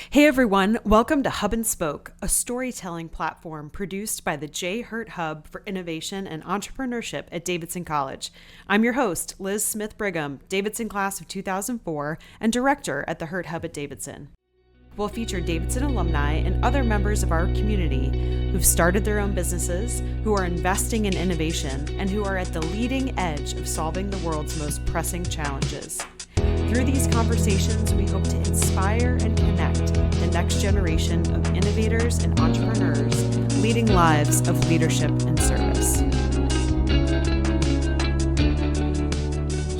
Hey everyone, welcome to Hub and Spoke, a storytelling platform produced by the J. Hurt Hub for Innovation and Entrepreneurship at Davidson College. I'm your host, Liz Smith Brigham, Davidson class of 2004, and director at the Hurt Hub at Davidson. We'll feature Davidson alumni and other members of our community who've started their own businesses, who are investing in innovation, and who are at the leading edge of solving the world's most pressing challenges. Through these conversations, we hope to inspire and connect the next generation of innovators and entrepreneurs leading lives of leadership and service.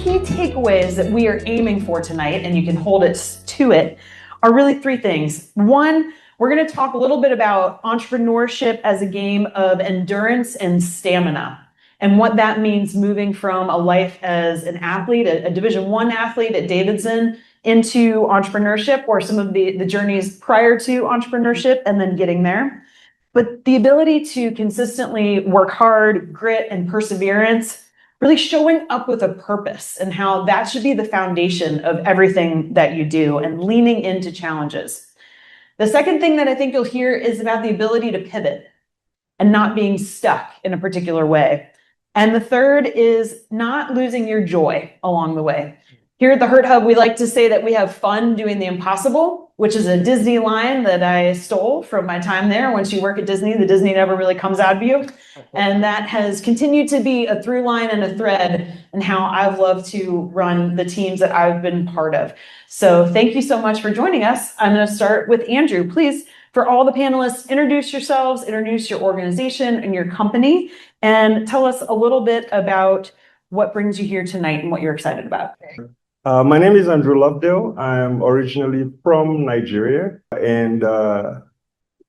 Key takeaways that we are aiming for tonight, and you can hold it to it, are really three things. One, we're going to talk a little bit about entrepreneurship as a game of endurance and stamina, and what that means moving from a life as an athlete, a Division I athlete at Davidson, into entrepreneurship, or some of the journeys prior to entrepreneurship and then getting there. But the ability to consistently work hard, grit, and perseverance, really showing up with a purpose, and how that should be the foundation of everything that you do, and leaning into challenges. The second thing that I think you'll hear is about the ability to pivot and not being stuck in a particular way. And the third is not losing your joy along the way. Here at the Hurt Hub, we like to say that we have fun doing the impossible, which is a Disney line that I stole from my time there. Once you work at Disney, the Disney never really comes out of you. And that has continued to be a through line and a thread in how I've loved to run the teams that I've been part of. So thank you so much for joining us. I'm going to start with Andrew. Please, for all the panelists, introduce yourselves, introduce your organization and your company, and tell us a little bit about what brings you here tonight and what you're excited about. My name is Andrew Lovedale. I'm originally from Nigeria and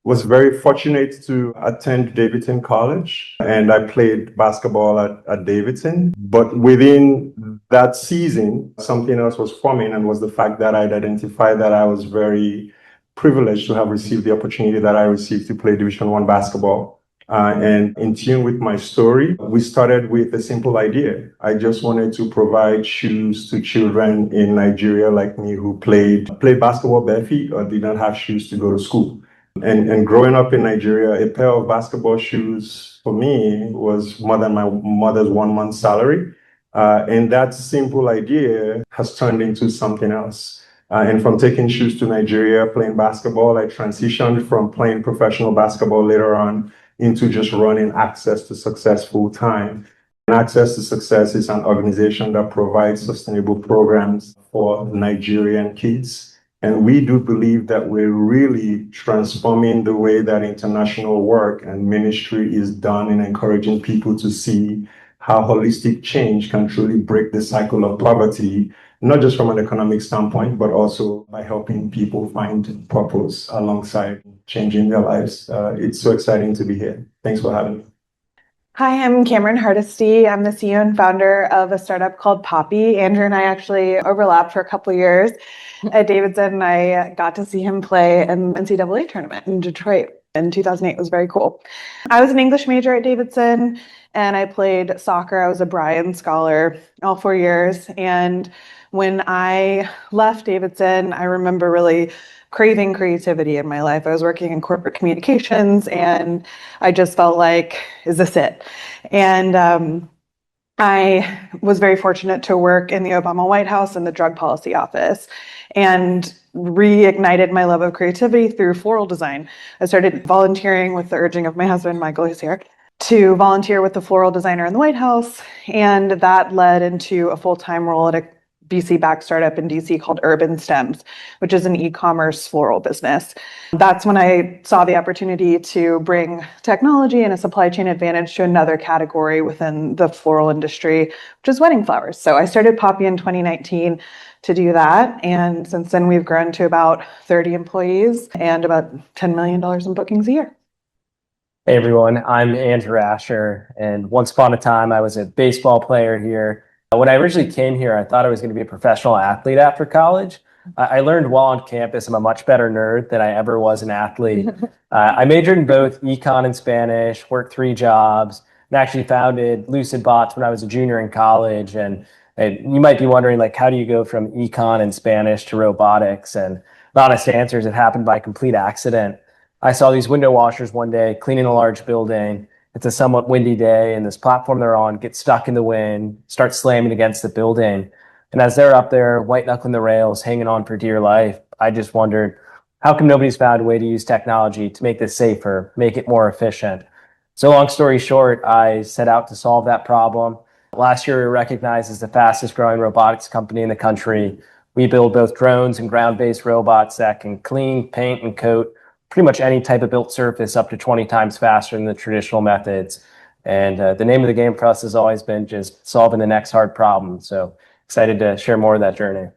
was very fortunate to attend Davidson College, and I played basketball at Davidson. But within that season, something else was forming, and was the fact that I'd identified that I was very privileged to have received the opportunity that I received to play Division I basketball. And in tune with my story, we started with a simple idea. I just wanted to provide shoes to children in Nigeria like me who played basketball bare feet or did not have shoes to go to school. And growing up in Nigeria, a pair of basketball shoes for me was more than my mother's 1 month salary. And that simple idea has turned into something else. And from taking shoes to Nigeria, playing basketball, I transitioned from playing professional basketball later on into just running Access to Success full time. And Access to Success is an organization that provides sustainable programs for Nigerian kids. And we do believe that we're really transforming the way that international work and ministry is done in encouraging people to see how holistic change can truly break the cycle of poverty, not just from an economic standpoint, but also by helping people find purpose alongside changing their lives. It's so exciting to be here. Thanks for having me. Hi, I'm Cameron Hardesty. I'm the CEO and founder of a startup called Poppy. Andrew and I actually overlapped for a couple of years at Davidson. I got to see him play an NCAA tournament in Detroit in 2008. It was very cool. I was an English major at Davidson, and I played soccer. I was a Bryan Scholar all 4 years. And when I left Davidson, I remember really craving creativity in my life. I was working in corporate communications, and I just felt like, is this it? And I was very fortunate to work in the Obama White House in the drug policy office, and reignited my love of creativity through floral design. I started volunteering with the urging of my husband, Michael, who's here, to volunteer with the floral designer in the White House. And that led into a full-time role at a BC-backed startup in DC called Urban Stems, which is an e-commerce floral business. That's when I saw the opportunity to bring technology and a supply chain advantage to another category within the floral industry, which is wedding flowers. So I started Poppy in 2019 to do that. And since then, we've grown to about 30 employees and about $10 million in bookings a year. Hey everyone, I'm Andrew Ashur, and once upon a time I was a baseball player here. When I originally came here, I thought I was going to be a professional athlete after college. I learned while on campus I'm a much better nerd than I ever was an athlete. I majored in both econ and Spanish, worked 3 jobs, and actually founded Lucid Bots when I was a junior in college. And you might be wondering, like, how do you go from econ and Spanish to robotics? And honest answer is it happened by complete accident. I saw these window washers one day cleaning a large building. It's a somewhat windy day, and this platform they're on gets stuck in the wind, starts slamming against the building. And as they're up there, white knuckling the rails, hanging on for dear life, I just wondered, how come nobody's found a way to use technology to make this safer, make it more efficient? So long story short, I set out to solve that problem. Last year, we were recognized as the fastest growing robotics company in the country. We build both drones and ground-based robots that can clean, paint, and coat pretty much any type of built surface up to 20 times faster than the traditional methods. And the name of the game for us has always been just solving the next hard problem. So excited to share more of that journey.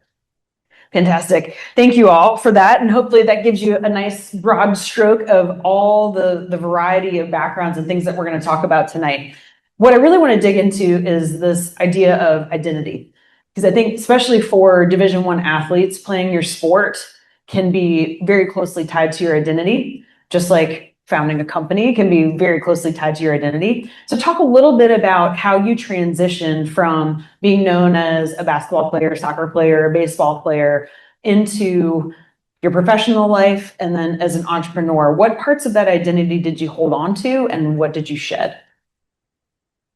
Fantastic. Thank you all for that. And hopefully that gives you a nice broad stroke of all the variety of backgrounds and things that we're going to talk about tonight. What I really want to dig into is this idea of identity. Because I think especially for Division I athletes, playing your sport can be very closely tied to your identity, just like founding a company can be very closely tied to your identity. So talk a little bit about how you transitioned from being known as a basketball player, soccer player, baseball player into your professional life, and then as an entrepreneur. What parts of that identity did you hold on to, and what did you shed?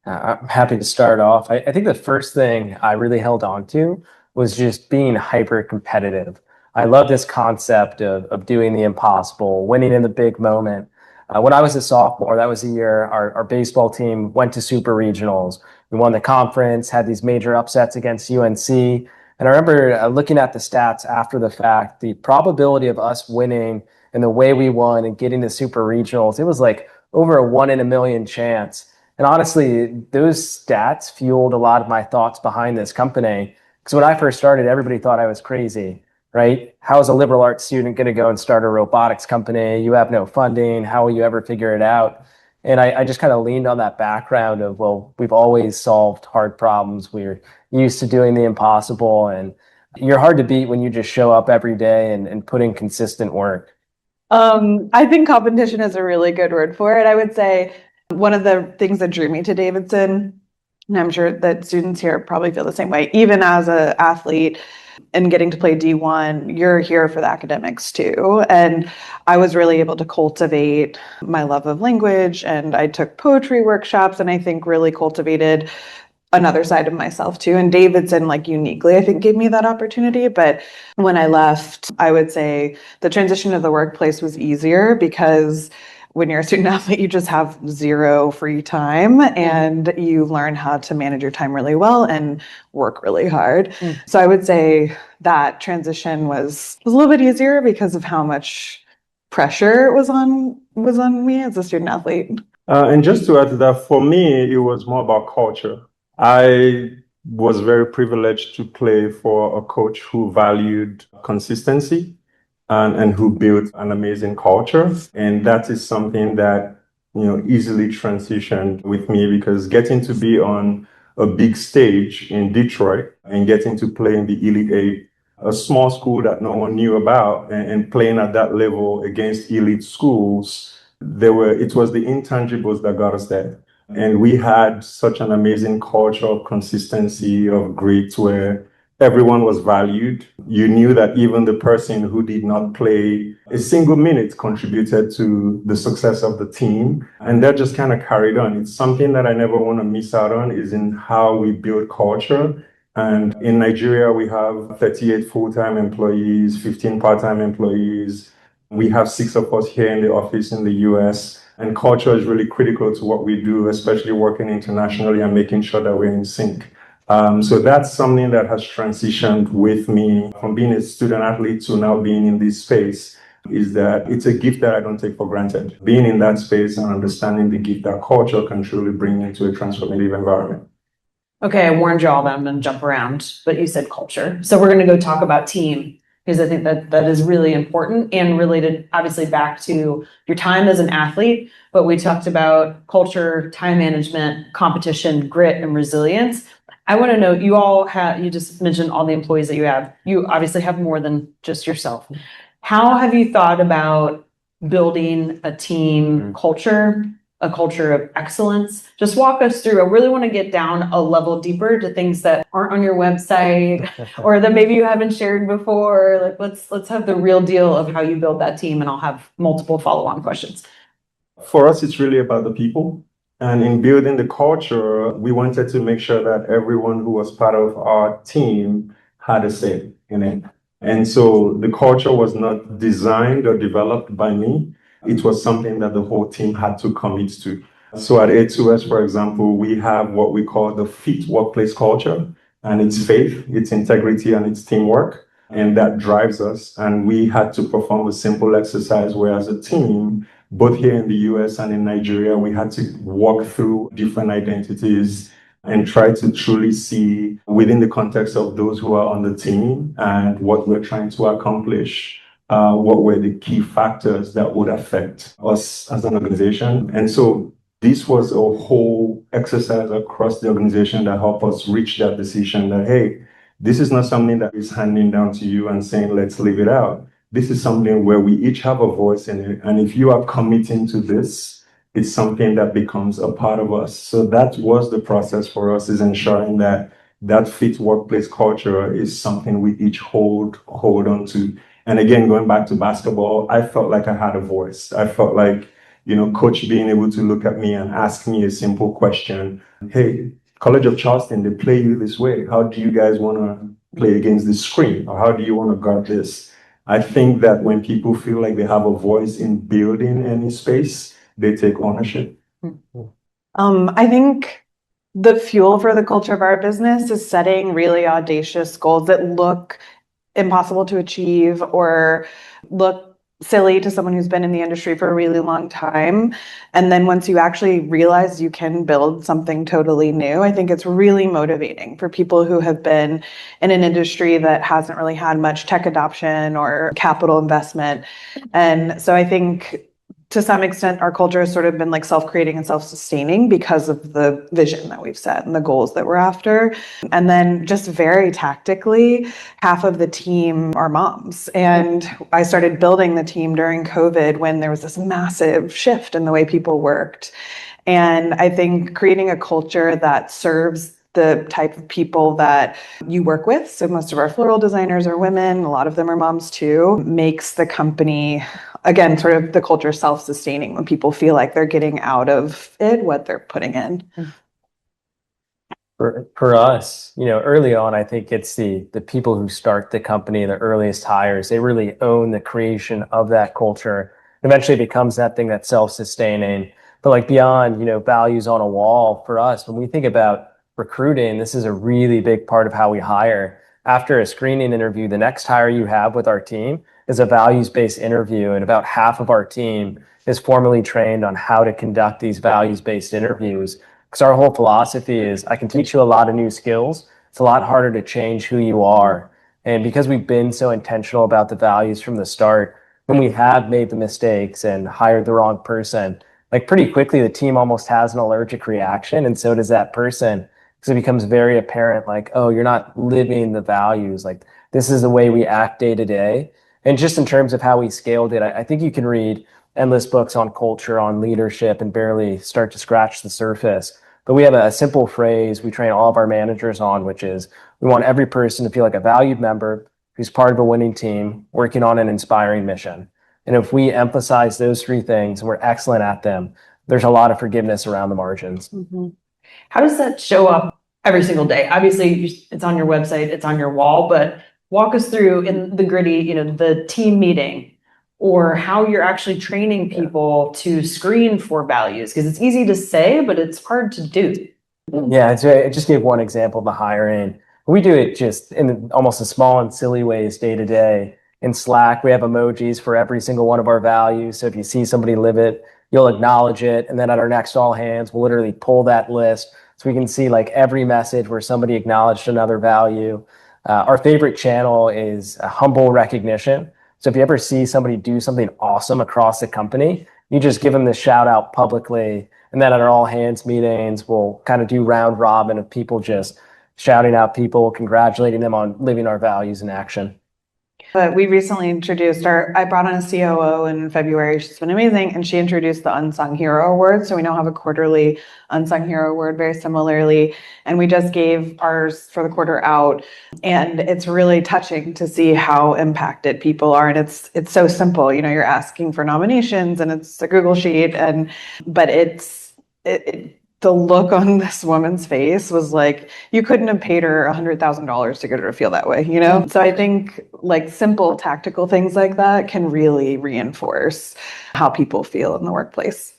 I'm happy to start off. I think the first thing I really held on to was just being hyper competitive. I love this concept of doing the impossible, winning in the big moment. When I was a sophomore, that was the year our baseball team went to super regionals. We won the conference, had these major upsets against UNC. And I remember looking at the stats after the fact, the probability of us winning and the way we won and getting to super regionals, it was like over a 1 in a million chance. And honestly, those stats fueled a lot of my thoughts behind this company. Because when I first started, everybody thought I was crazy. Right? How is a liberal arts student going to go and start a robotics company? You have no funding. How will you ever figure it out? And I just kind of leaned on that background of, well, we've always solved hard problems. We're used to doing the impossible. And you're hard to beat when you just show up every day and put in consistent work. I think competition is a really good word for it. I would say one of the things that drew me to Davidson, and I'm sure that students here probably feel the same way, even as an athlete, and getting to play D1, you're here for the academics too. And I was really able to cultivate my love of language, and I took poetry workshops, and I think really cultivated another side of myself too. And Davidson, like uniquely, I think gave me that opportunity. But when I left, I would say the transition to the workplace was easier because when you're a student athlete, you just have zero free time and you learn how to manage your time really well and work really hard. So I would say that transition was a little bit easier because of how much pressure was on me as a student athlete. And just to add to that, for me, it was more about culture. I was very privileged to play for a coach who valued consistency and who built an amazing culture. And that is something that, easily transitioned with me, because getting to be on a big stage in Detroit and getting to play in the Elite Eight, a small school that no one knew about, and playing at that level against elite schools, it was the intangibles that got us there. And we had such an amazing culture of consistency, of grit, where everyone was valued. You knew that even the person who did not play a single minute contributed to the success of the team. And that just kind of carried on. It's something that I never want to miss out on, is in how we build culture. And in Nigeria, we have 38 full-time employees, 15 part-time employees. We have 6 of us here in the office in the US. And culture is really critical to what we do, especially working internationally and making sure that we're in sync. So that's something that has transitioned with me from being a student athlete to now being in this space, is that it's a gift that I don't take for granted. Being in that space and understanding the gift that culture can truly bring into a transformative environment. Okay, I warned you all that I'm going to jump around, but you said culture. So we're going to go talk about team, because I think that is really important and related, obviously, back to your time as an athlete. But we talked about culture, time management, competition, grit, and resilience. I want to know, you just mentioned all the employees that you have. You obviously have more than just yourself. How have you thought about building a team culture a culture of excellence. Just walk us through. I really want to get down a level deeper to things that aren't on your website or that maybe you haven't shared before. Like let's have the real deal of how you build that team, and I'll have multiple follow-on questions. For us, it's really about the people. And in building the culture, we wanted to make sure that everyone who was part of our team had a say in it. And so the culture was not designed or developed by me. It was something that the whole team had to commit to. So at A2S, for example, we have what we call the FIT workplace culture, and it's faith, it's integrity, and it's teamwork. And that drives us. And we had to perform a simple exercise where, as a team, both here in the US and in Nigeria, we had to walk through different identities and try to truly see within the context of those who are on the team and what we're trying to accomplish, what were the key factors that would affect us as an organization. And so this was a whole exercise across the organization that helped us reach that decision that, hey, this is not something that is handing down to you and saying, let's leave it out. This is something where we each have a voice in it. And if you are committing to this, it's something that becomes a part of us. So that was the process for us, is ensuring that that fit workplace culture is something we each hold on to. And again, going back to basketball, I felt like I had a voice. I felt like, coach being able to look at me and ask me a simple question. Hey, College of Charleston, they play you this way. How do you guys want to play against this screen? Or how do you want to guard this? I think that when people feel like they have a voice in building any space, they take ownership. I think the fuel for the culture of our business is setting really audacious goals that look impossible to achieve or look silly to someone who's been in the industry for a really long time. And then once you actually realize you can build something totally new, I think it's really motivating for people who have been in an industry that hasn't really had much tech adoption or capital investment. And so I think to some extent, our culture has sort of been like self-creating and self-sustaining because of the vision that we've set and the goals that we're after. And then just very tactically, half of the team are moms. And I started building the team during COVID when there was this massive shift in the way people worked. And I think creating a culture that serves the type of people that you work with, so most of our floral designers are women, a lot of them are moms too, makes the company, again, sort of the culture self-sustaining when people feel like they're getting out of it what they're putting in. For us, early on, I think it's the people who start the company, the earliest hires, they really own the creation of that culture. Eventually it becomes that thing that's self-sustaining. But like beyond, values on a wall, for us, when we think about recruiting, this is a really big part of how we hire. After a screening interview, the next hire you have with our team is a values-based interview, and about half of our team is formally trained on how to conduct these values-based interviews. Because our whole philosophy is, I can teach you a lot of new skills. It's a lot harder to change who you are. And because we've been so intentional about the values from the start, when we have made the mistakes and hired the wrong person, like pretty quickly, the team almost has an allergic reaction, and so does that person. Because it becomes very apparent, like, oh, you're not living the values. Like, this is the way we act day to day. And just in terms of how we scaled it, I think you can read endless books on culture, on leadership, and barely start to scratch the surface. But we have a simple phrase we train all of our managers on, which is we want every person to feel like a valued member who's part of a winning team working on an inspiring mission. And if we emphasize those three things and we're excellent at them, there's a lot of forgiveness around the margins. Mm-hmm. How does that show up every single day? Obviously, it's on your website, it's on your wall, but walk us through in the gritty, the team meeting, or how you're actually training people to screen for values, because it's easy to say, but it's hard to do. Yeah, I just gave one example of the hiring. We do it just in almost the small and silly ways day to day. In Slack, we have emojis for every single one of our values. So if you see somebody live it, you'll acknowledge it. And then at our next all hands, we'll literally pull that list so we can see like every message where somebody acknowledged another value. Our favorite channel is a humble recognition. So if you ever see somebody do something awesome across the company, you just give them this shout out publicly. And then at our all hands meetings, we'll kind of do round robin of people just shouting out people, congratulating them on living our values in action. But we recently introduced I brought on a COO in February. She's been amazing. And she introduced the Unsung Hero Award. So we now have a quarterly Unsung Hero Award very similarly. And we just gave ours for the quarter out. And it's really touching to see how impacted people are. And it's so simple. You're asking for nominations and it's a Google sheet. But the look on this woman's face was like, you couldn't have paid her $100,000 to get her to feel that way, So I think like simple tactical things like that can really reinforce how people feel in the workplace.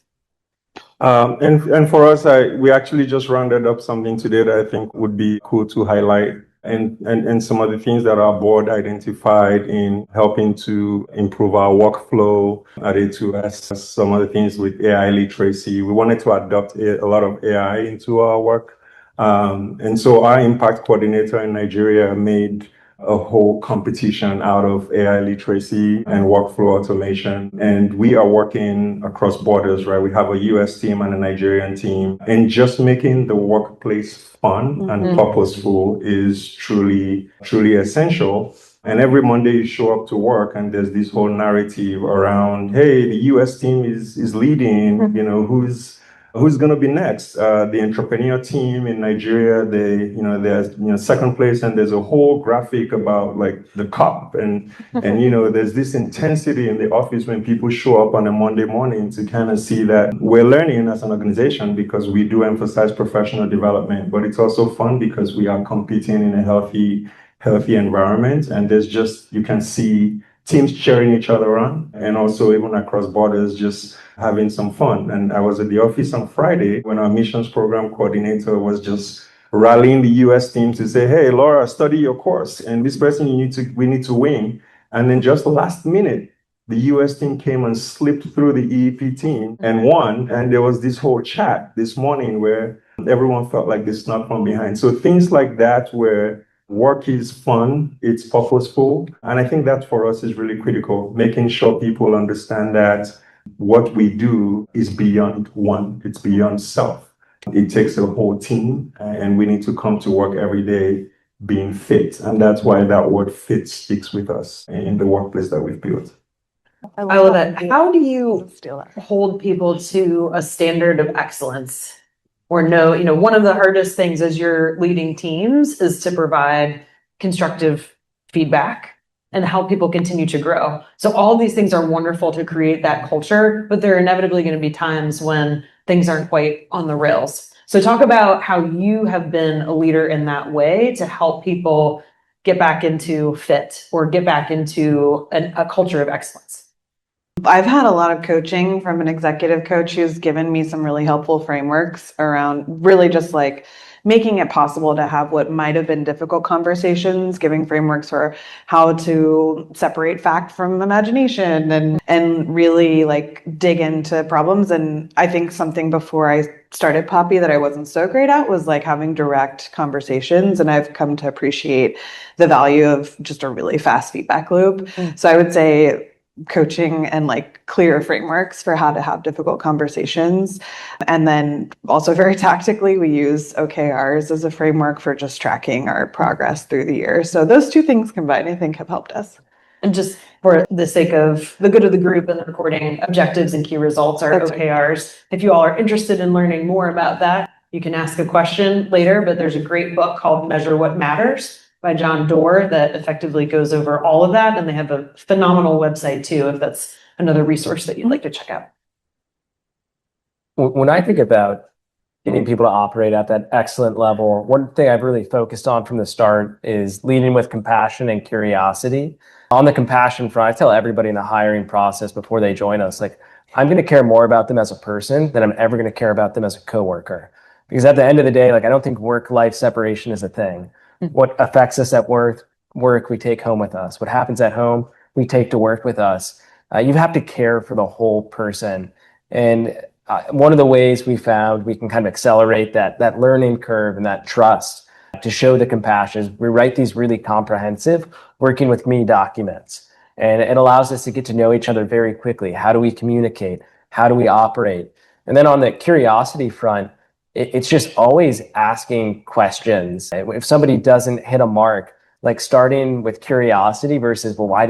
And for us, we actually just rounded up something today that I think would be cool to highlight. And some of the things that our board identified in helping to improve our workflow at A2S, some of the things with AI literacy. We wanted to adopt a lot of AI into our work. And so our impact coordinator in Nigeria made a whole competition out of AI literacy and workflow automation. And we are working across borders, right? We have a US team and a Nigerian team. And just making the workplace fun and purposeful is truly, truly essential. And every Monday you show up to work and there's this whole narrative around, hey, the US team is leading, who's going to be next? The entrepreneurial team in Nigeria, there's second place, and there's a whole graphic about like the cup, and there's this intensity in the office when people show up on a Monday morning to kind of see that we're learning as an organization because we do emphasize professional development, but it's also fun because we are competing in a healthy environment, and you can see teams cheering each other on, and also even across borders, just having some fun. And I was at the office on Friday when our missions program coordinator was just rallying the US team to say, hey, Laura, study your course, and this person we need to win. And then just last minute, the US team came and slipped through the EEP team and won. And there was this whole chat this morning where everyone felt like they snuck from behind. So things like that where work is fun, it's purposeful. And I think that for us is really critical, making sure people understand that what we do is beyond one, it's beyond self. It takes a whole team, and we need to come to work every day being fit. And that's why that word fit sticks with us in the workplace that we've built. I love it. How do you hold people to a standard of excellence? Or no, one of the hardest things as you're leading teams is to provide constructive feedback and help people continue to grow. So all these things are wonderful to create that culture, but there are inevitably going to be times when things aren't quite on the rails. So talk about how you have been a leader in that way to help people get back into fit or get back into a culture of excellence. I've had a lot of coaching from an executive coach who's given me some really helpful frameworks around really just like making it possible to have what might have been difficult conversations, giving frameworks for how to separate fact from imagination and really like dig into problems. And I think something before I started Poppy that I wasn't so great at was like having direct conversations. And I've come to appreciate the value of just a really fast feedback loop. So I would say coaching and like clear frameworks for how to have difficult conversations. And then also very tactically, we use OKRs as a framework for just tracking our progress through the year. So those two things combined, I think, have helped us. And just for the sake of the good of the group and the recording, objectives and key results are OKRs. If you all are interested in learning more about that, you can ask a question later, but there's a great book called Measure What Matters by John Doerr that effectively goes over all of that. And they have a phenomenal website too, if that's another resource that you'd like to check out. When I think about getting people to operate at that excellent level, one thing I've really focused on from the start is leading with compassion and curiosity. On the compassion front, I tell everybody in the hiring process before they join us, like, I'm going to care more about them as a person than I'm ever going to care about them as a coworker. Because at the end of the day, like, I don't think work-life separation is a thing. What affects us at work, we take home with us. What happens at home, we take to work with us. You have to care for the whole person. And one of the ways we found we can kind of accelerate that learning curve and that trust to show the compassion is we write these really comprehensive working with me documents. And it allows us to get to know each other very quickly. How do we communicate? How do we operate? And then on the curiosity front, it's just always asking questions. If somebody doesn't hit a mark, like starting with curiosity versus, well, why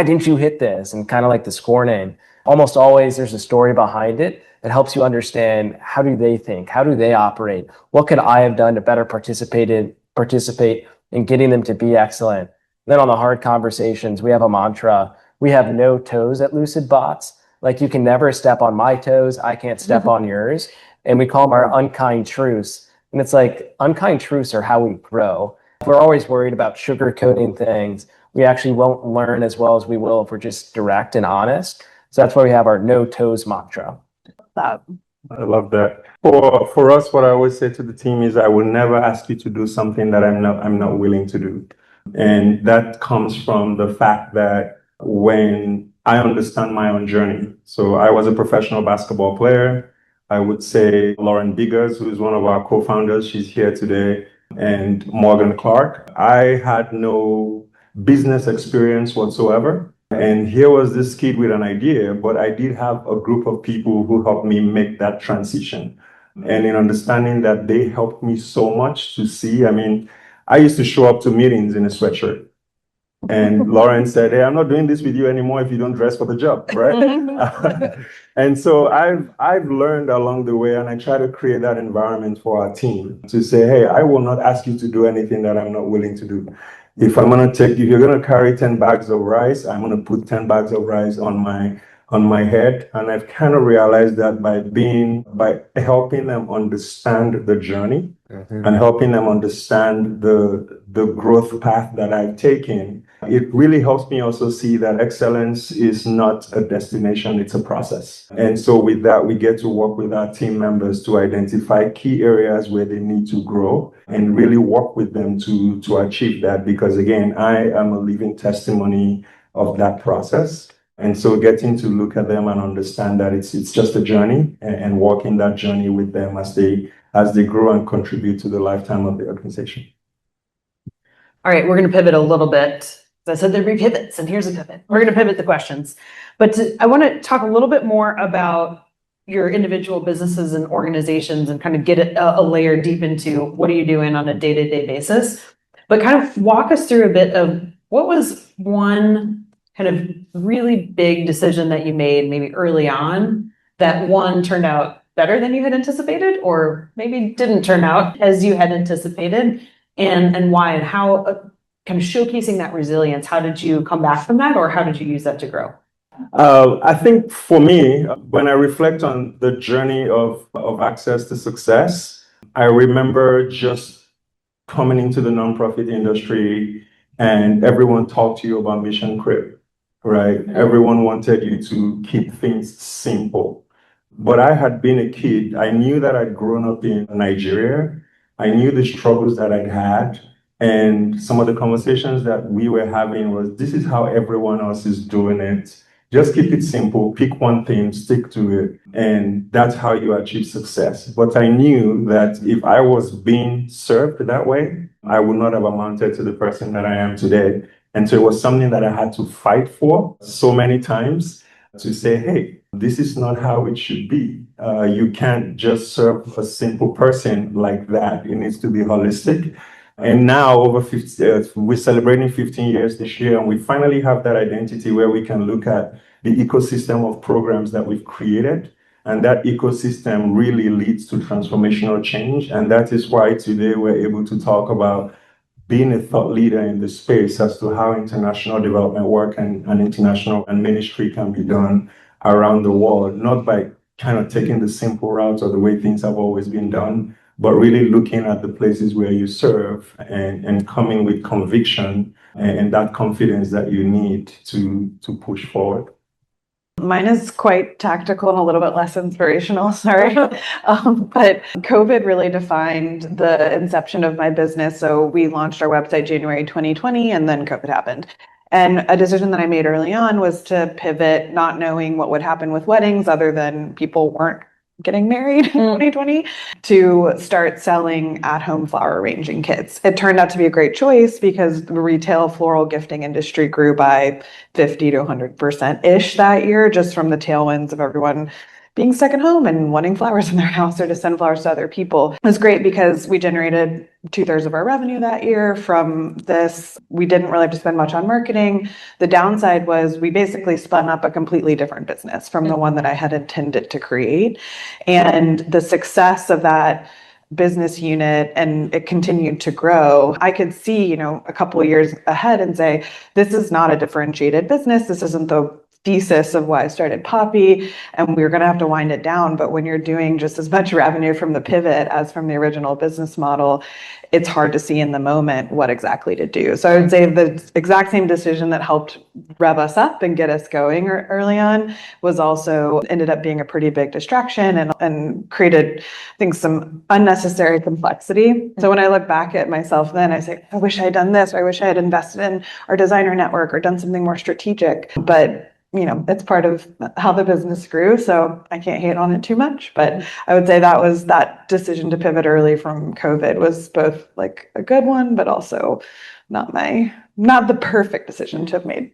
didn't you hit this? And kind of like the score name. Almost always there's a story behind it that helps you understand, how do they think? How do they operate? What could I have done to better participate in getting them to be excellent? Then on the hard conversations, we have a mantra. We have no toes at Lucid Bots. Like, you can never step on my toes. I can't step on yours. And we call them our unkind truths. And it's like, unkind truths are how we grow. If we're always worried about sugarcoating things, we actually won't learn as well as we will if we're just direct and honest. So that's why we have our no toes mantra. That. I love that. For us, what I always say to the team is, I will never ask you to do something that I'm not willing to do. And that comes from the fact that when I understand my own journey. So I was a professional basketball player. I would say Lauren Biggers, who is one of our co-founders, she's here today, and Morgan Clark. I had no business experience whatsoever. And here was this kid with an idea, but I did have a group of people who helped me make that transition. And in understanding that, they helped me so much to see. I mean, I used to show up to meetings in a sweatshirt. And Lauren said, "Hey, I'm not doing this with you anymore if you don't dress for the job," right? And so I've learned along the way, and I try to create that environment for our team to say, "Hey, I will not ask you to do anything that I'm not willing to do. If you're gonna carry 10 bags of rice, I'm gonna put 10 bags of rice on my head." And I've kind of realized that by helping them understand the journey and helping them understand the growth path that I've taken, it really helps me also see that excellence is not a destination, it's a process. And so with that, we get to work with our team members to identify key areas where they need to grow and really work with them to achieve that. Because again, I am a living testimony of that process. And so getting to look at them and understand that it's just a journey, and walking that journey with them as they grow and contribute to the lifetime of the organization. All right, we're going to pivot a little bit. I said there'd be pivots, and here's a pivot. We're going to pivot the questions. But I want to talk a little bit more about your individual businesses and organizations, and kind of get a layer deep into what are you doing on a day-to-day basis. But kind of walk us through a bit of what was one kind of really big decision that you made maybe early on that one turned out better than you had anticipated, or maybe didn't turn out as you had anticipated, and why, and how, kind of showcasing that resilience. How did you come back from that, or how did you use that to grow? I think for me, when I reflect on the journey of access to success, I remember just coming into the nonprofit industry, and everyone talked to you about mission creep, right? Everyone wanted you to keep things simple. But I had been a kid. I knew that I'd grown up in Nigeria. I knew the struggles that I'd had. And some of the conversations that we were having was, this is how everyone else is doing it. Just keep it simple, pick one thing, stick to it, and that's how you achieve success. But I knew that if I was being served that way, I would not have amounted to the person that I am today. And so it was something that I had to fight for so many times, to say, hey, this is not how it should be. You can't just serve a simple person like that. It needs to be holistic. And now we're celebrating 15 years this year, and we finally have that identity where we can look at the ecosystem of programs that we've created. And that ecosystem really leads to transformational change. And that is why today we're able to talk about being a thought leader in the space as to how international development work and international and ministry can be done around the world, not by kind of taking the simple route or the way things have always been done, but really looking at the places where you serve and coming with conviction and that confidence that you need to push forward. Mine is quite tactical and a little bit less inspirational, sorry. But COVID really defined the inception of my business. So we launched our website January 2020, and then COVID happened. And a decision that I made early on was to pivot, not knowing what would happen with weddings other than people weren't getting married in 2020, to start selling at-home flower arranging kits. It turned out to be a great choice because the retail floral gifting industry grew by 50 to 100% ish that year, just from the tailwinds of everyone being stuck at home and wanting flowers in their house or to send flowers to other people. It was great because we generated 2/3 of our revenue that year from this. We didn't really have to spend much on marketing. The downside was we basically spun up a completely different business from the one that I had intended to create. And the success of that business unit, and it continued to grow. I could see, a couple of years ahead and say, this is not a differentiated business. This isn't the thesis of why I started Poppy, and we're going to have to wind it down. But when you're doing just as much revenue from the pivot as from the original business model, it's hard to see in the moment what exactly to do. So I would say the exact same decision that helped rev us up and get us going early on was also ended up being a pretty big distraction and created, I think, some unnecessary complexity. So when I look back at myself then, I say, I wish I had done this, or I wish I had invested in our designer network or done something more strategic. But it's part of how the business grew, so I can't hate on it too much. But I would say that decision to pivot early from COVID was both like a good one, but also not the perfect decision to have made.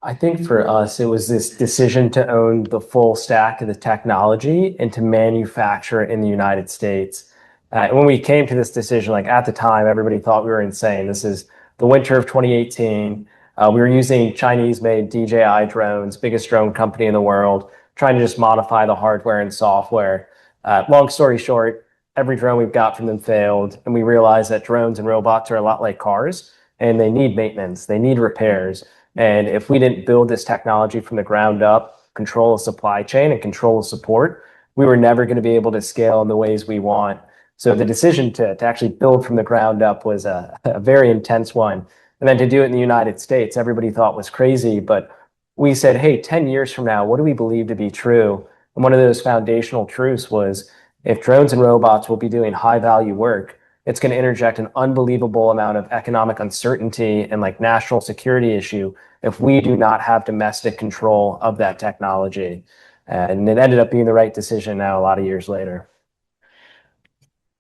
I think for us, it was this decision to own the full stack of the technology and to manufacture it in the United States. When we came to this decision, like at the time, everybody thought we were insane. This is the winter of 2018. We were using Chinese-made DJI drones, biggest drone company in the world, trying to just modify the hardware and software. Long story short, every drone we've got from them failed, and we realized that drones and robots are a lot like cars, and they need maintenance, they need repairs. And if we didn't build this technology from the ground up, control the supply chain and control the support, we were never going to be able to scale in the ways we want. So the decision to actually build from the ground up was a very intense one. And then to do it in the United States, everybody thought was crazy. But we said, hey, 10 years from now, what do we believe to be true? And one of those foundational truths was if drones and robots will be doing high value work, it's going to interject an unbelievable amount of economic uncertainty and like national security issue if we do not have domestic control of that technology. And it ended up being the right decision now a lot of years later.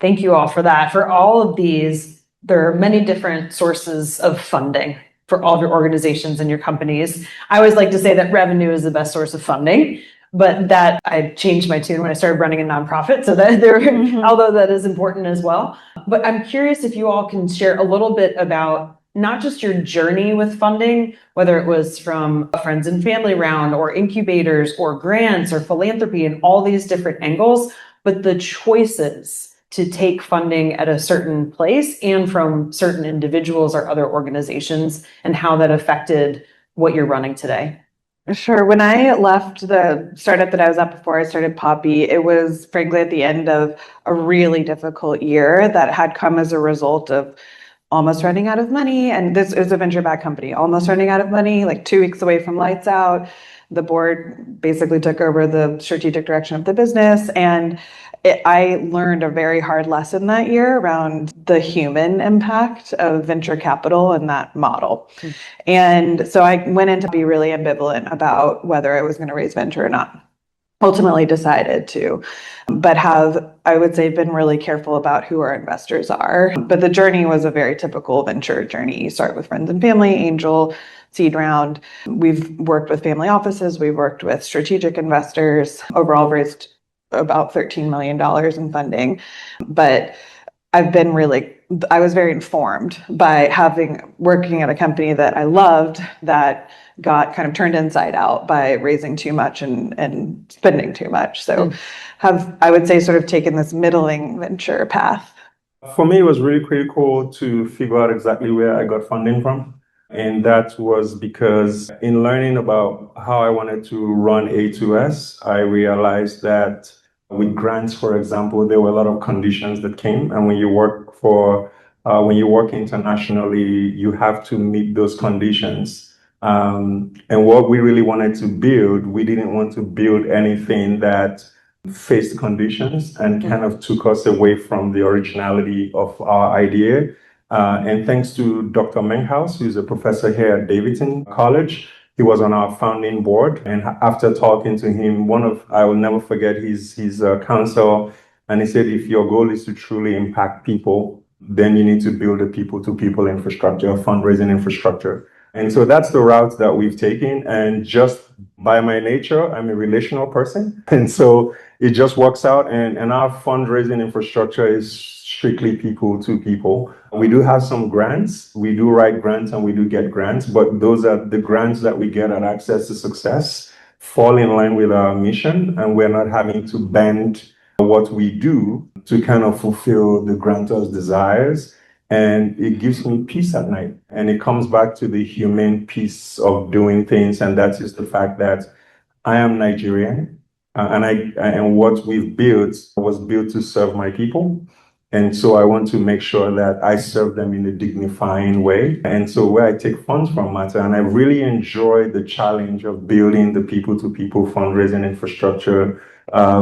Thank you all for that. For all of these, there are many different sources of funding for all of your organizations and your companies. I always like to say that revenue is the best source of funding, but that I changed my tune when I started running a nonprofit. So that although that is important as well. But I'm curious if you all can share a little bit about not just your journey with funding, whether it was from a friends and family round or incubators or grants or philanthropy and all these different angles, but the choices to take funding at a certain place and from certain individuals or other organizations and how that affected what you're running today. Sure. When I left the startup that I was at before I started Poppy, it was frankly at the end of a really difficult year that had come as a result of almost running out of money. And this is a venture-backed company, almost running out of money, like 2 weeks away from lights out. The board basically took over the strategic direction of the business. And I learned a very hard lesson that year around the human impact of venture capital and that model. And so I went in to be really ambivalent about whether I was going to raise venture or not. Ultimately decided to, but have, I would say, been really careful about who our investors are. But the journey was a very typical venture journey. You start with friends and family, angel, seed round. We've worked with family offices. We've worked with strategic investors. Overall raised about $13 million in funding. But I was very informed by working at a company that I loved that got kind of turned inside out by raising too much and spending too much. So I would say, sort of taken this middling venture path. For me, it was really critical to figure out exactly where I got funding from. And that was because in learning about how I wanted to run A2S, I realized that with grants, for example, there were a lot of conditions that came. And when you work internationally, you have to meet those conditions. And what we really wanted to build, we didn't want to build anything that faced conditions and kind of took us away from the originality of our idea. And thanks to Dr. Menkhaus, who's a professor here at Davidson College, he was on our founding board. And after talking to him, I will never forget his counsel. And he said, if your goal is to truly impact people, then you need to build a people-to-people infrastructure, fundraising infrastructure. And so that's the route that we've taken. And just by my nature, I'm a relational person. And so it just works out. And our fundraising infrastructure is strictly people to people. We do have some grants. We do write grants and we do get grants, but those are the grants that we get at Access to Success fall in line with our mission, and we're not having to bend what we do to kind of fulfill the grantor's desires. And it gives me peace at night. And it comes back to the humane piece of doing things. And that is the fact that I am Nigerian, and what we've built was built to serve my people. And so I want to make sure that I serve them in a dignifying way. And so where I take funds from matter, and I really enjoy the challenge of building the people-to-people fundraising infrastructure,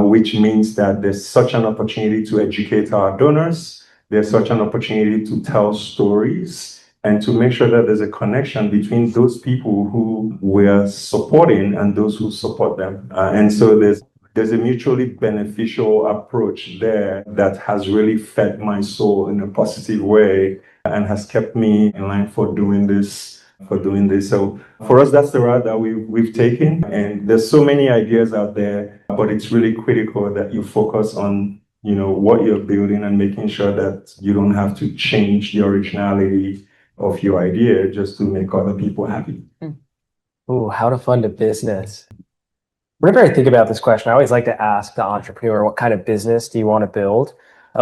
which means that there's such an opportunity to educate our donors. There's such an opportunity to tell stories and to make sure that there's a connection between those people who we're supporting and those who support them. And so there's a mutually beneficial approach there that has really fed my soul in a positive way and has kept me in line for doing this. So for us, that's the route that we've taken. And there's so many ideas out there, but it's really critical that you focus on what you're building and making sure that you don't have to change the originality of your idea just to make other people happy. Ooh, how to fund a business. Whenever I think about this question, I always like to ask the entrepreneur, what kind of business do you want to build?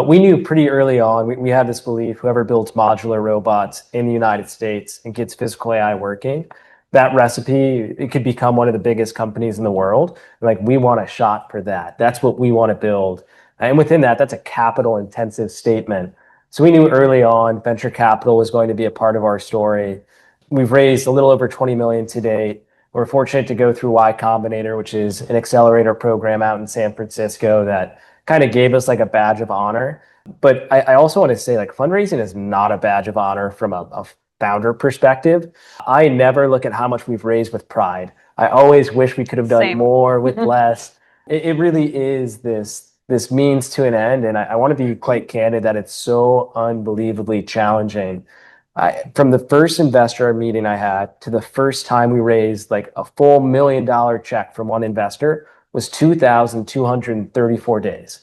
We knew pretty early on, we had this belief, whoever builds modular robots in the United States and gets physical AI working, that recipe, it could become one of the biggest companies in the world. Like, we want a shot for that. That's what we want to build. And within that, that's a capital intensive statement. So we knew early on venture capital was going to be a part of our story. We've raised a little over 20 million to date. We're fortunate to go through Y Combinator, which is an accelerator program out in San Francisco that kind of gave us like a badge of honor. But I also want to say, like, fundraising is not a badge of honor from a founder perspective. I never look at how much we've raised with pride. I always wish we could have done more with less. It really is this means to an end. And I want to be quite candid that it's so unbelievably challenging. From the first investor meeting I had to the first time we raised like a full $1 million check from one investor was 2,234 days.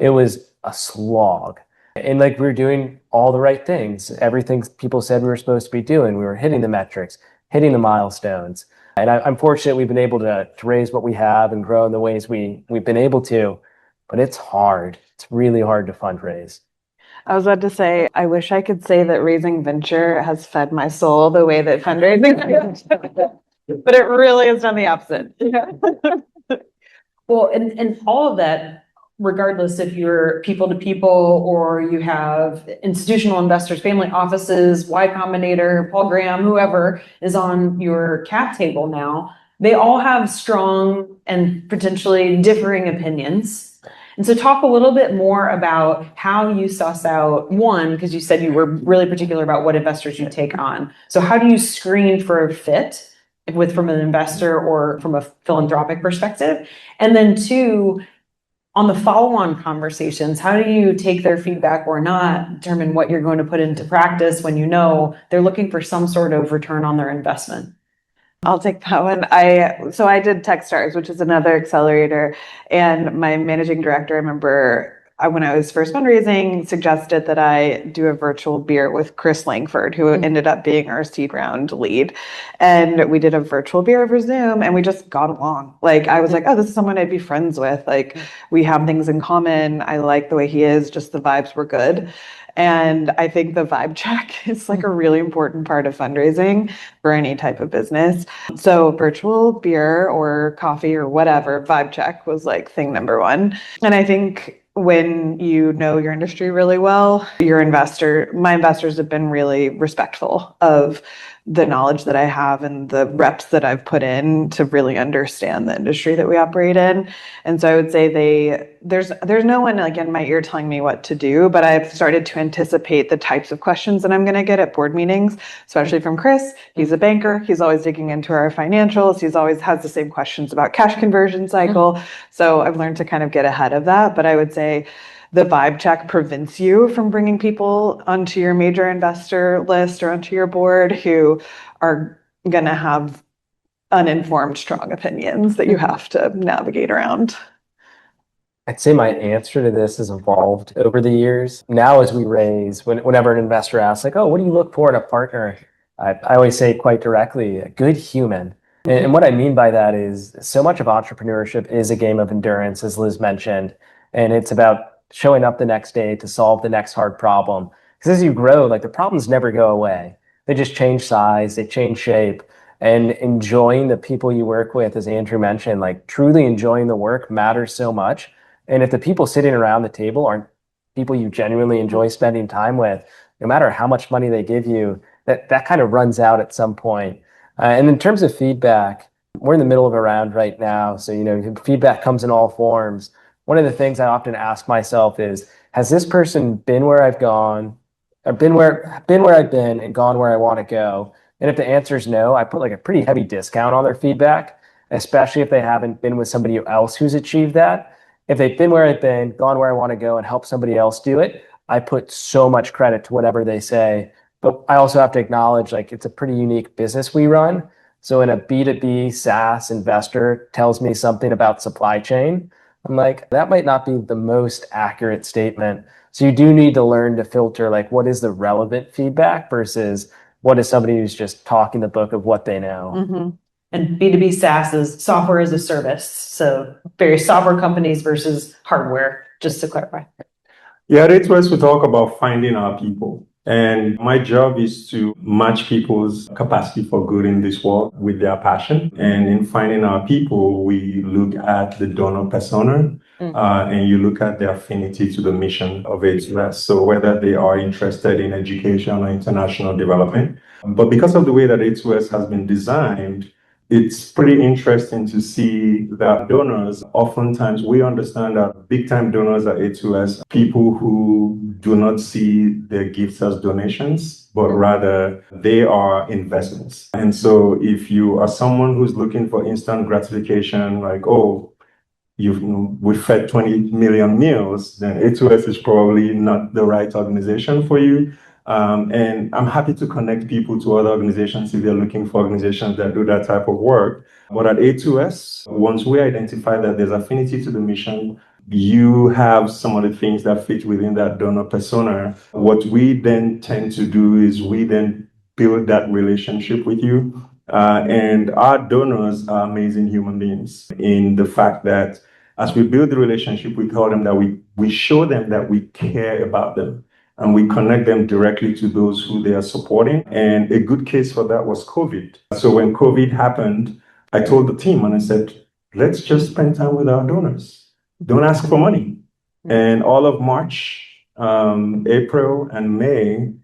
It was a slog. And like, we were doing all the right things, everything people said we were supposed to be doing. We were hitting the metrics, hitting the milestones. And I'm fortunate we've been able to raise what we have and grow in the ways we've been able to, but it's hard. It's really hard to fundraise. I was about to say, I wish I could say that raising venture has fed my soul the way that fundraising has, but it really has done the opposite. Well, and all of that, regardless if you're people to people or you have institutional investors, family offices, Y Combinator, Paul Graham, whoever is on your cap table now, they all have strong and potentially differing opinions. And so talk a little bit more about how you suss out, one, because you said you were really particular about what investors you take on. So how do you screen for a fit from an investor or from a philanthropic perspective? And then two, on the follow-on conversations, how do you take their feedback or not, determine what you're going to put into practice when you know they're looking for some sort of return on their investment? I'll take that one. I did Techstars, which is another accelerator, and my managing director, I remember when I was first fundraising, suggested that I do a virtual beer with Chris Langford, who ended up being our seed round lead. And we did a virtual beer over Zoom, and we just got along. Like, I was like, oh, this is someone I'd be friends with. Like, we have things in common. I like the way he is. Just the vibes were good. And I think the vibe check is like a really important part of fundraising for any type of business. So virtual beer or coffee or whatever, vibe check was like thing number one. And I think when you know your industry really well, my investors have been really respectful of the knowledge that I have and the reps that I've put in to really understand the industry that we operate in. And so I would say there's no one like in my ear telling me what to do, but I've started to anticipate the types of questions that I'm going to get at board meetings, especially from Chris. He's a banker. He's always digging into our financials. He's always has the same questions about cash conversion cycle. So I've learned to kind of get ahead of that. But I would say the vibe check prevents you from bringing people onto your major investor list or onto your board who are going to have uninformed, strong opinions that you have to navigate around. I'd say my answer to this has evolved over the years. Now, as we raise, whenever an investor asks, like, oh, what do you look for in a partner? I always say quite directly, a good human. And what I mean by that is so much of entrepreneurship is a game of endurance, as Liz mentioned. And it's about showing up the next day to solve the next hard problem. Because as you grow, like the problems never go away. They just change size, they change shape. And enjoying the people you work with, as Andrew mentioned, like truly enjoying the work matters so much. And if the people sitting around the table aren't people you genuinely enjoy spending time with, no matter how much money they give you, that kind of runs out at some point. And in terms of feedback, we're in the middle of a round right now. So, feedback comes in all forms. One of the things I often ask myself is, has this person been where I've gone, or been where I've been and gone where I want to go? And if the answer is no, I put like a pretty heavy discount on their feedback, especially if they haven't been with somebody else who's achieved that. If they've been where I've been, gone where I want to go, and helped somebody else do it, I put so much credit to whatever they say. But I also have to acknowledge, like, it's a pretty unique business we run. So when a B2B SaaS investor tells me something about supply chain, I'm like, that might not be the most accurate statement. So you do need to learn to filter, like, what is the relevant feedback versus what is somebody who's just talking the book of what they know. Mm-hmm. And B2B SaaS is software as a service. So various software companies versus hardware, just to clarify. Yeah, at A2S, we talk about finding our people. And my job is to match people's capacity for good in this world with their passion. And in finding our people, we look at the donor persona, and you look at their affinity to the mission of A2S. So whether they are interested in education or international development. But because of the way that A2S has been designed, it's pretty interesting to see that donors, oftentimes we understand that big time donors at A2S, people who do not see their gifts as donations, but rather they are investments. And so if you are someone who's looking for instant gratification, like, oh, we fed 20 million meals, then A2S is probably not the right organization for you. And I'm happy to connect people to other organizations if they're looking for organizations that do that type of work. But at A2S, once we identify that there's affinity to the mission, you have some of the things that fit within that donor persona. What we then tend to do is we then build that relationship with you. And our donors are amazing human beings in the fact that as we build the relationship, we tell them that we show them that we care about them. And we connect them directly to those who they are supporting. And a good case for that was COVID. So when COVID happened, I told the team and I said, let's just spend time with our donors. Don't ask for money. And all of March, April, and May,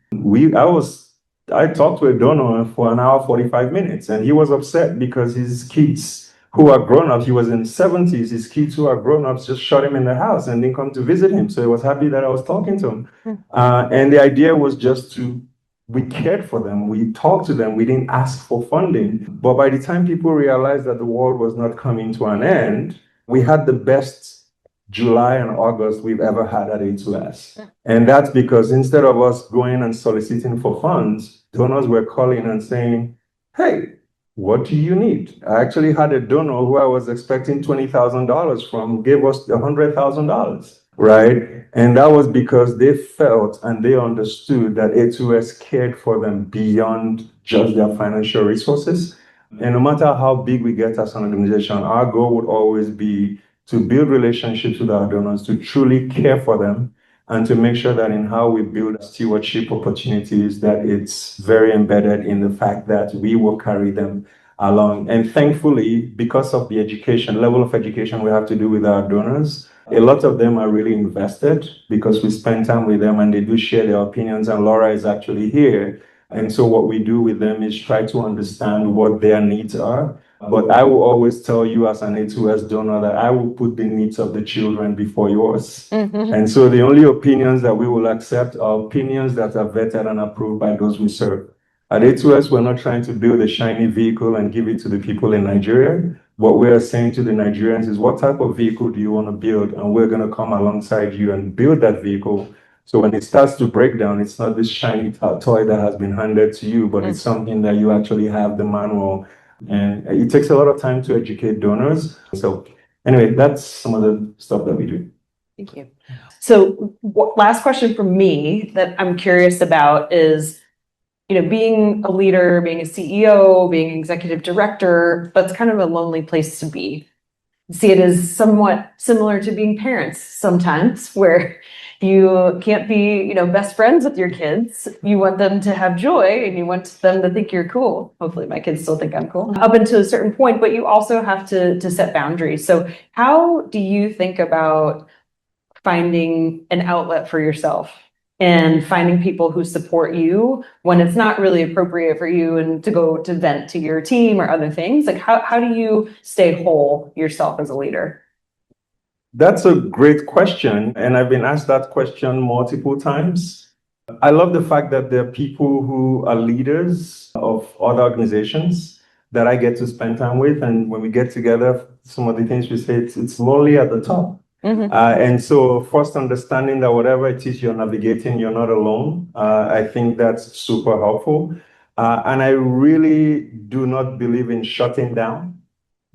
I talked to a donor for an hour, 45 minutes, and he was upset because his kids who are grown-ups, he was in his 70s, his kids who are grown-ups just shut him in the house and didn't come to visit him. So he was happy that I was talking to him. And the idea was just we cared for them, we talked to them, we didn't ask for funding. But by the time people realized that the world was not coming to an end, we had the best July and August we've ever had at A2S. And that's because instead of us going and soliciting for funds, donors were calling and saying, hey, what do you need? I actually had a donor who I was expecting $20,000 from, gave us $100,000, right? And that was because they felt and they understood that A2S cared for them beyond just their financial resources. And no matter how big we get as an organization, our goal would always be to build relationships with our donors, to truly care for them, and to make sure that in how we build stewardship opportunities, that it's very embedded in the fact that we will carry them along. And thankfully, because of the level of education we have to do with our donors, a lot of them are really invested because we spend time with them and they do share their opinions, and Laura is actually here. And so what we do with them is try to understand what their needs are. But I will always tell you as an A2S donor that I will put the needs of the children before yours. And so the only opinions that we will accept are opinions that are vetted and approved by those we serve. At A2S, we're not trying to build a shiny vehicle and give it to the people in Nigeria. What we are saying to the Nigerians is, what type of vehicle do you want to build? And we're going to come alongside you and build that vehicle. So when it starts to break down, it's not this shiny toy that has been handed to you, but it's something that you actually have the manual And it takes a lot of time to educate donors. So anyway, that's some of the stuff that we do. Thank you. So last question from me that I'm curious about is, being a leader, being a CEO, being an executive director, that's kind of a lonely place to be. See it as somewhat similar to being parents sometimes, where you can't be, best friends with your kids. You want them to have joy and you want them to think you're cool. Hopefully my kids still think I'm cool up until a certain point, but you also have to set boundaries. So how do you think about finding an outlet for yourself and finding people who support you when it's not really appropriate for you and to go to vent to your team or other things? Like how do you stay whole yourself as a leader? That's a great question. And I've been asked that question multiple times. I love the fact that there are people who are leaders of other organizations that I get to spend time with. And when we get together, some of the things we say, it's lonely at the top. And so first understanding that whatever it is you're navigating, you're not alone. I think that's super helpful. And I really do not believe in shutting down,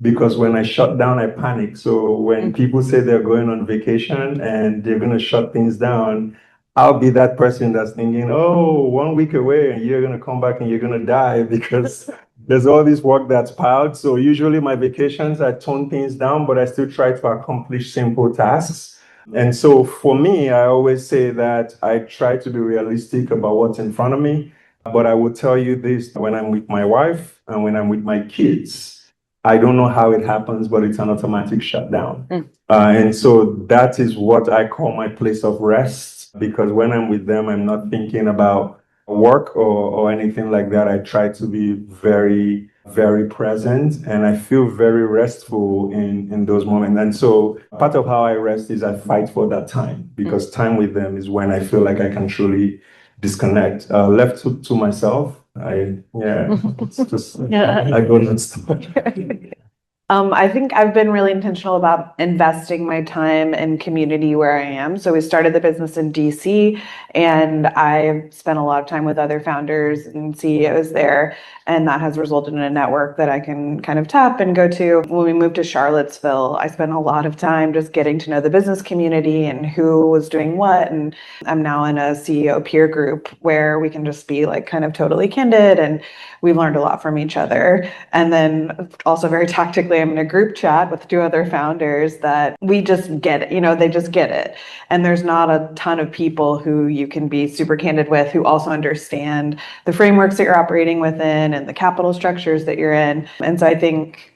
because when I shut down, I panic. So when people say they're going on vacation and they're going to shut things down, I'll be that person that's thinking, oh, 1 week away and you're going to come back and you're going to die because there's all this work that's piled. So usually my vacations, I tone things down, but I still try to accomplish simple tasks. And so for me, I always say that I try to be realistic about what's in front of me. But I will tell you this, when I'm with my wife and when I'm with my kids, I don't know how it happens, but it's an automatic shutdown. And so that is what I call my place of rest, because when I'm with them, I'm not thinking about work or anything like that. I try to be very, very present, and I feel very restful in those moments. And so part of how I rest is I fight for that time, because time with them is when I feel like I can truly disconnect. Left to myself, it's just, I go nuts. I think I've been really intentional about investing my time in community where I am. So we started the business in DC, and I've spent a lot of time with other founders and CEOs there. And that has resulted in a network that I can kind of tap and go to. When we moved to Charlottesville, I spent a lot of time just getting to know the business community and who was doing what. And I'm now in a CEO peer group where we can just be like kind of totally candid, and we've learned a lot from each other. And then also very tactically, I'm in a group chat with 2 other founders that we just get it, they just get it. And there's not a ton of people who you can be super candid with who also understand the frameworks that you're operating within and the capital structures that you're in. And so I think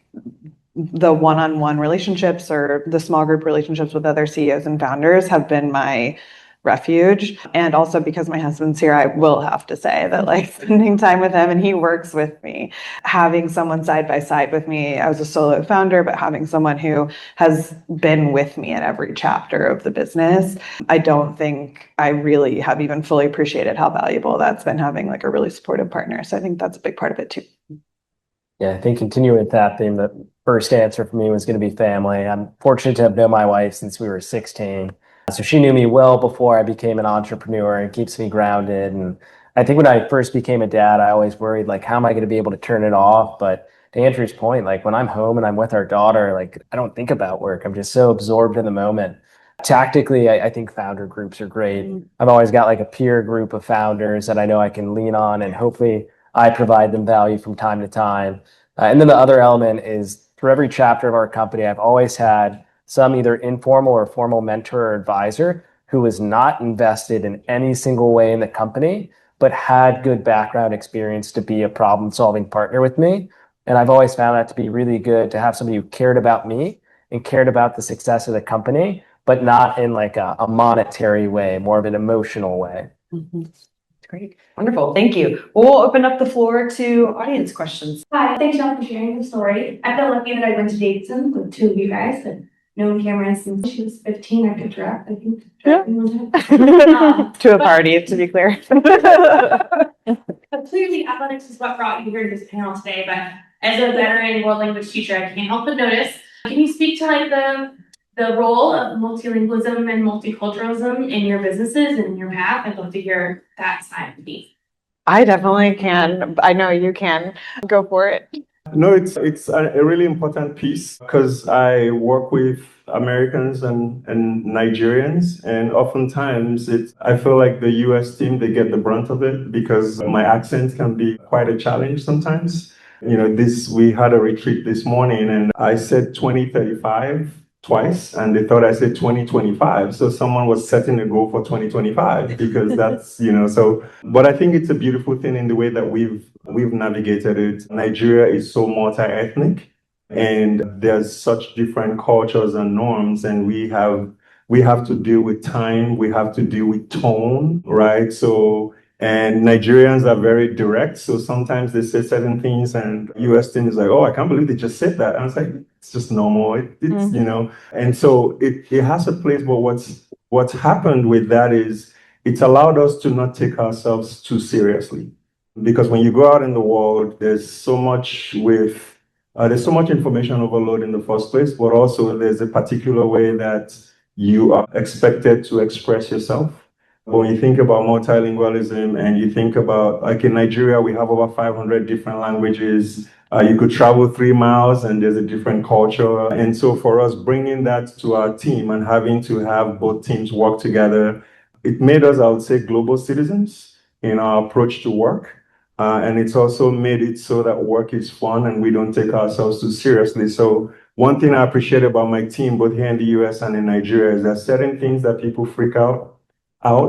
the one-on-one relationships or the small group relationships with other CEOs and founders have been my refuge. And also because my husband's here, I will have to say that like spending time with him, and he works with me, having someone side by side with me. I was a solo founder, but having someone who has been with me at every chapter of the business, I don't think I really have even fully appreciated how valuable that's been, having like a really supportive partner. So I think that's a big part of it too. Yeah, I think continuing with that theme, the first answer for me was going to be family. I'm fortunate to have known my wife since we were 16. So she knew me well before I became an entrepreneur and keeps me grounded. And I think when I first became a dad, I always worried, like, how am I going to be able to turn it off? But to Andrew's point, like when I'm home and I'm with our daughter, like I don't think about work. I'm just so absorbed in the moment. Tactically, I think founder groups are great. I've always got like a peer group of founders that I know I can lean on, and hopefully I provide them value from time to time. And then the other element is through every chapter of our company, I've always had some either informal or formal mentor or advisor who was not invested in any single way in the company, but had good background experience to be a problem-solving partner with me. And I've always found that to be really good, to have somebody who cared about me and cared about the success of the company, but not in like a monetary way, more of an emotional way. Great. Wonderful. Thank you. Well, we'll open up the floor to audience questions. Hi, thanks y'all for sharing the story. I feel lucky that I went to Davidson with 2 of you guys and known Cameron since she was 15. I picked her up, I think. Yeah. To a party, to be clear. But clearly athletics is what brought you here to this panel today, but as a veteran world language teacher, I can't help but notice. Can you speak to like the role of multilingualism and multiculturalism in your businesses and in your path? I'd love to hear that side of me. I definitely can. I know you can. Go for it. No, it's a really important piece because I work with Americans and Nigerians, and oftentimes I feel like the US team, they get the brunt of it because my accent can be quite a challenge sometimes. We had a retreat this morning and I said 2035 twice and they thought I said 2025. So someone was setting a goal for 2025 because but I think it's a beautiful thing in the way that we've navigated it. Nigeria is so multi-ethnic and there's such different cultures and norms, and we have to deal with time, we have to deal with tone, right? And Nigerians are very direct, so sometimes they say certain things, and US team is like, "Oh, I can't believe they just said that." And I was like, "It's just normal. And so it has a place. But what's happened with that is it's allowed us to not take ourselves too seriously, because when you go out in the world, there's so much information overload in the first place, but also there's a particular way that you are expected to express yourself. But when you think about multilingualism and you think about, like in Nigeria, we have over 500 different languages. You could travel 3 miles and there's a different culture. And so for us, bringing that to our team and having to have both teams work together, it made us, I would say, global citizens in our approach to work. And it's also made it so that work is fun and we don't take ourselves too seriously. So one thing I appreciate about my team, both here in the US and in Nigeria, is that certain things that people freak out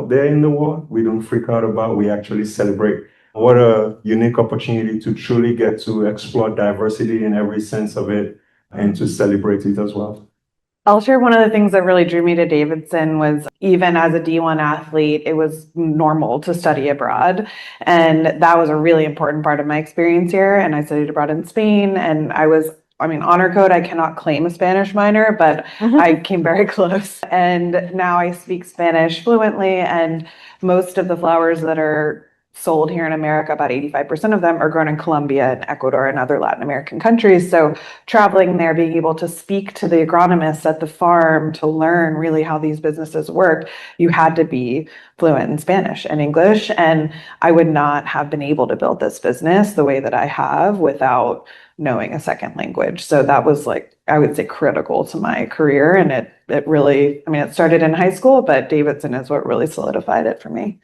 there in the world, we don't freak out about, we actually celebrate. What a unique opportunity to truly get to explore diversity in every sense of it and to celebrate it as well. I'll share one of the things that really drew me to Davidson was even as a D1 athlete, it was normal to study abroad. And that was a really important part of my experience here. And I studied abroad in Spain, and honor code, I cannot claim a Spanish minor, but I came very close. And now I speak Spanish fluently, and most of the flowers that are sold here in America, about 85% of them are grown in Colombia and Ecuador and other Latin American countries. So traveling there, being able to speak to the agronomists at the farm to learn really how these businesses work, you had to be fluent in Spanish and English. And I would not have been able to build this business the way that I have without knowing a second language. So that was, like, I would say, critical to my career. And it really, it started in high school, but Davidson is what really solidified it for me.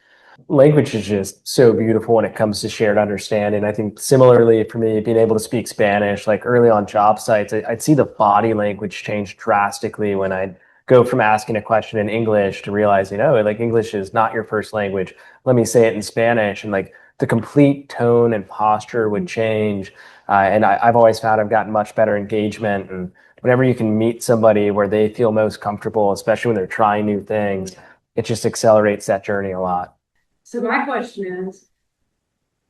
Language is just so beautiful when it comes to shared understanding. I think similarly for me, being able to speak Spanish, like early on job sites, I'd see the body language change drastically when I'd go from asking a question in English to realizing, oh, like English is not your first language. Let me say it in Spanish. And like the complete tone and posture would change. And I've always found I've gotten much better engagement. And whenever you can meet somebody where they feel most comfortable, especially when they're trying new things, it just accelerates that journey a lot. So my question is,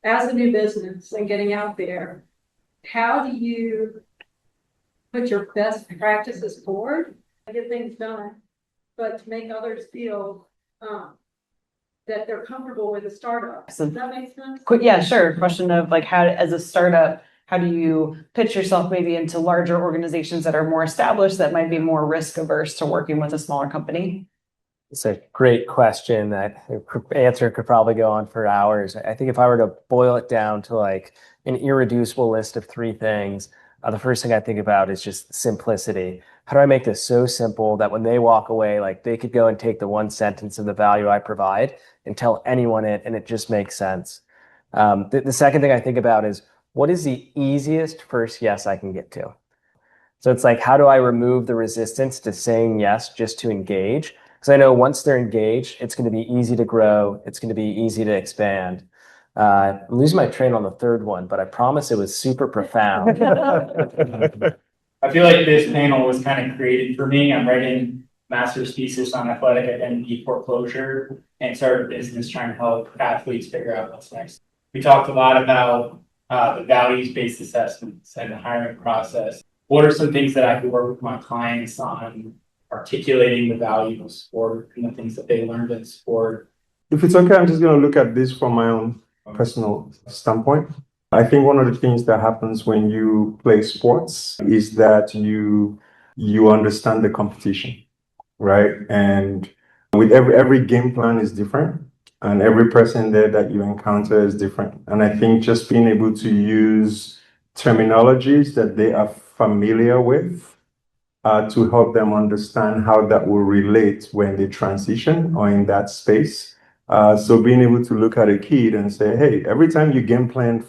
as a new business and getting out there, how do you put your best practices forward and get things done, but to make others feel that they're comfortable with a startup? Does that make sense? Yeah, sure. Question of like, how, as a startup, how do you pitch yourself maybe into larger organizations that are more established, that might be more risk averse to working with a smaller company? It's a great question. That answer could probably go on for hours. I think if I were to boil it down to like an irreducible list of 3 things, the first thing I think about is just simplicity. How do I make this so simple that when they walk away, like they could go and take the one sentence of the value I provide and tell anyone it, and it just makes sense. The second thing I think about is, what is the easiest first yes I can get to? So it's like, how do I remove the resistance to saying yes just to engage? Because I know once they're engaged, it's going to be easy to grow. It's going to be easy to expand. I'm losing my train on the third one, but I promise it was super profound. I feel like this panel was kind of created for me. I'm writing master's thesis on athletic identity foreclosure and started a business trying to help athletes figure out what's next. We talked a lot about the values-based assessments and the hiring process. What are some things that I could work with my clients on articulating the value of sport and the things that they learned in sport? If it's okay, I'm just going to look at this from my own personal standpoint. I think one of the things that happens when you play sports is that you understand the competition, right? And with every game plan is different, and every person there that you encounter is different. And I think just being able to use terminologies that they are familiar with to help them understand how that will relate when they transition or in that space. So being able to look at a kid and say, hey, every time you game plan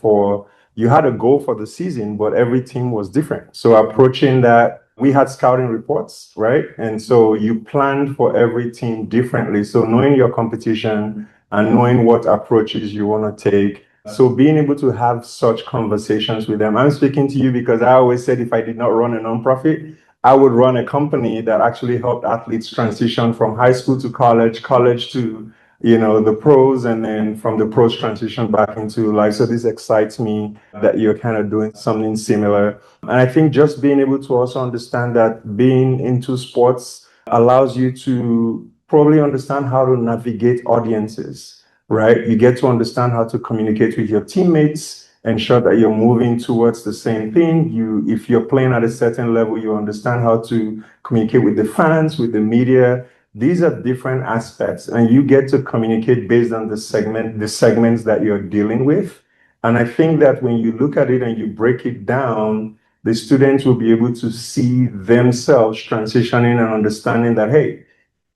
you had a goal for the season, but every team was different. So approaching that, we had scouting reports, right? And so you planned for every team differently. So knowing your competition and knowing what approaches you want to take. So being able to have such conversations with them. I'm speaking to you because I always said if I did not run a nonprofit, I would run a company that actually helped athletes transition from high school to college to the pros, and then from the pros transition back into life. So this excites me that you're kind of doing something similar. And I think just being able to also understand that being into sports allows you to probably understand how to navigate audiences, right? You get to understand how to communicate with your teammates, ensure that you're moving towards the same thing. If you're playing at a certain level, you understand how to communicate with the fans, with the media. These are different aspects, and you get to communicate based on the segments that you're dealing with. And I think that when you look at it and you break it down, the students will be able to see themselves transitioning and understanding that, hey,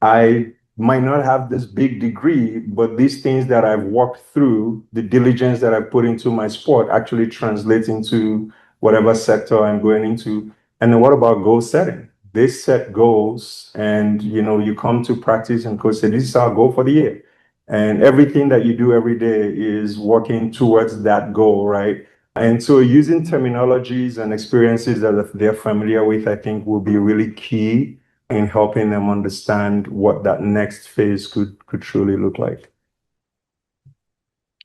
I might not have this big degree, but these things that I've walked through, the diligence that I put into my sport actually translates into whatever sector I'm going into. And then what about goal setting? They set goals, and you come to practice and coach say, this is our goal for the year. And everything that you do every day is working towards that goal, right? And so using terminologies and experiences that they're familiar with, I think will be really key in helping them understand what that next phase could truly look like.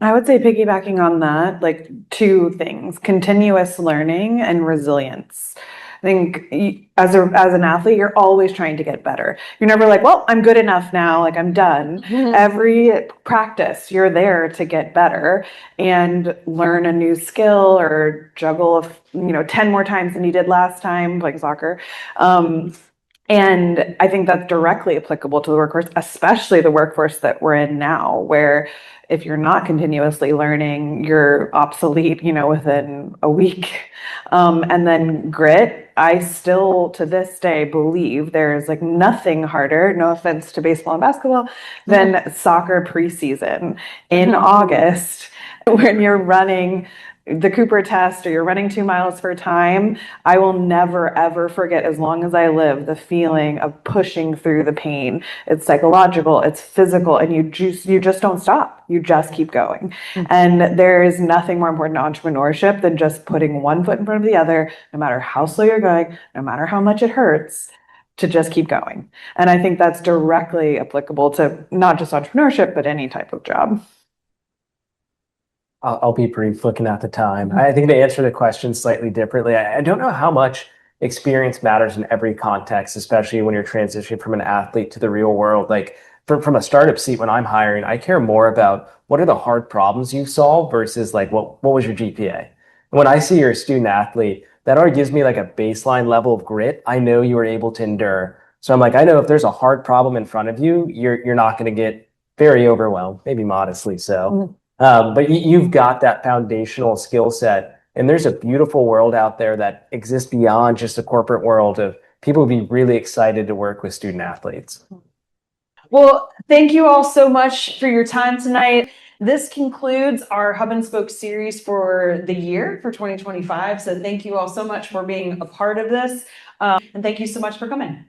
I would say piggybacking on that, like two things: continuous learning and resilience. I think as an athlete, you're always trying to get better. You're never like, well, I'm good enough now, like I'm done. Every practice, you're there to get better and learn a new skill or juggle 10 more times than you did last time playing soccer. And I think that's directly applicable to the workforce, especially the workforce that we're in now, where if you're not continuously learning, you're obsolete, within a week. And then grit, I still to this day believe there's like nothing harder, no offense to baseball and basketball, than soccer preseason in August when you're running the Cooper test or you're running 2 miles for time. I will never, ever forget, as long as I live, the feeling of pushing through the pain. It's psychological, it's physical, and you just don't stop. You just keep going. And there is nothing more important to entrepreneurship than just putting one foot in front of the other, no matter how slow you're going, no matter how much it hurts, to just keep going. And I think that's directly applicable to not just entrepreneurship, but any type of job. I'll be brief looking at the time. I think to answer the question slightly differently, I don't know how much experience matters in every context, especially when you're transitioning from an athlete to the real world. Like from a startup seat, when I'm hiring, I care more about what are the hard problems you solve versus like what was your GPA. When I see you're a student athlete, that already gives me like a baseline level of grit. I know you were able to endure. So I'm like, I know if there's a hard problem in front of you, you're not going to get very overwhelmed, maybe modestly so. But you've got that foundational skill set, and there's a beautiful world out there that exists beyond just the corporate world of people would be really excited to work with student athletes. Well, thank you all so much for your time tonight. This concludes our Hub and Spoke series for the year for 2025. So thank you all so much for being a part of this. And thank you so much for coming.